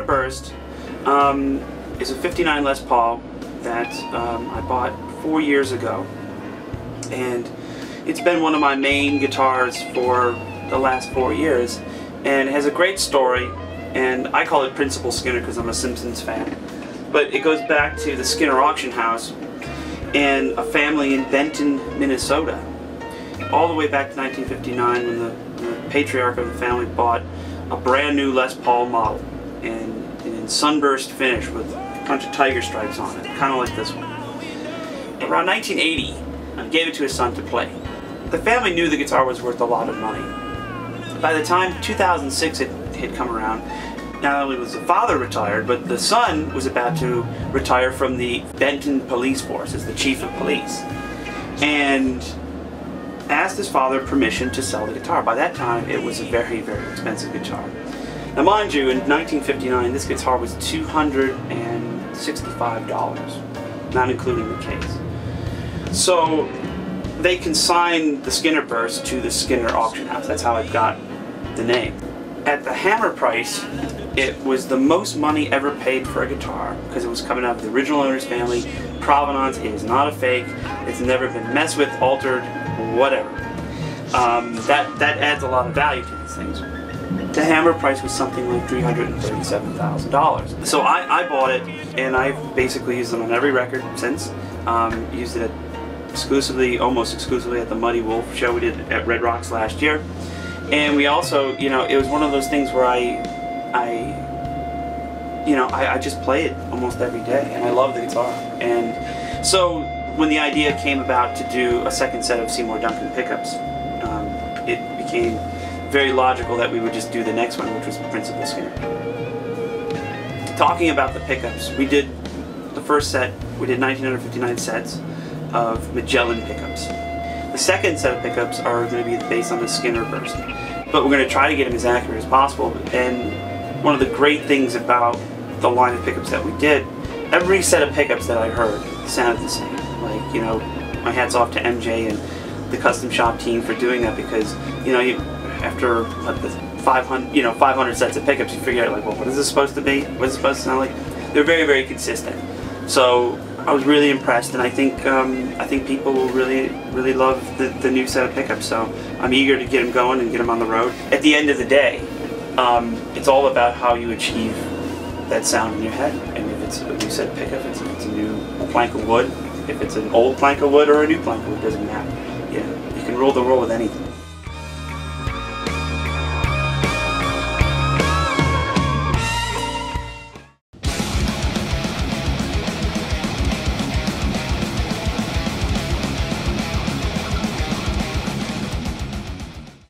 Skinnerburst is a 59 Les Paul that I bought 4 years ago, and it's been one of my main guitars for the last 4 years, and it has a great story, and I call it Principal Skinner because I'm a Simpsons fan, but it goes back to the Skinner auction house and a family in Benton, Minnesota, all the way back to 1959 when the patriarch of the family bought a brand new Les Paul model in sunburst finish with a bunch of tiger stripes on it, kind of like this one. Around 1980, I gave it to his son to play. The family knew the guitar was worth a lot of money. By the time 2006 had come around, not only was the father retired, but the son was about to retire from the Benton police force as the chief of police, and asked his father permission to sell the guitar. By that time, it was a very, very expensive guitar. Now mind you, in 1959, this guitar was $265, not including the case. So they consigned the Skinnerburst to the Skinner auction house. That's how it got the name. At the hammer price, it was the most money ever paid for a guitar because it was coming out of the original owner's family. Provenance, it is not a fake. It's never been messed with, altered, whatever. That adds a lot of value to these things. The hammer price was something like $337,000. So I bought it, and I've basically used it on every record since. Used it exclusively, almost exclusively at the Muddy Wolf show we did at Red Rocks last year. And we also, you know, it was one of those things where I just play it almost every day, and I love the guitar. And so when the idea came about to do a second set of Seymour Duncan pickups, it became very logical that we would just do the next one, which was Principal Skinner. Talking about the pickups, we did the first set, we did 1959 sets of Magellan pickups. The second set of pickups are going to be based on the Skinnerburst, but we're going to try to get them as accurate as possible. And one of the great things about the line of pickups that we did, every set of pickups that I heard sounded the same. Like, you know, my hat's off to MJ and the custom shop team for doing that, because, you know, after like the 500 sets of pickups, you figure out, like, well, what is this supposed to be? What is it supposed to sound like? They're very, very consistent. So I was really impressed, and I think people will really love the new set of pickups. So I'm eager to get them going and get them on the road. At the end of the day, it's all about how you achieve that sound in your head. And if it's a new set of pickup, if it's a new plank of wood, if it's an old plank of wood or a new plank of wood, doesn't matter. Yeah, you can roll the roll with anything.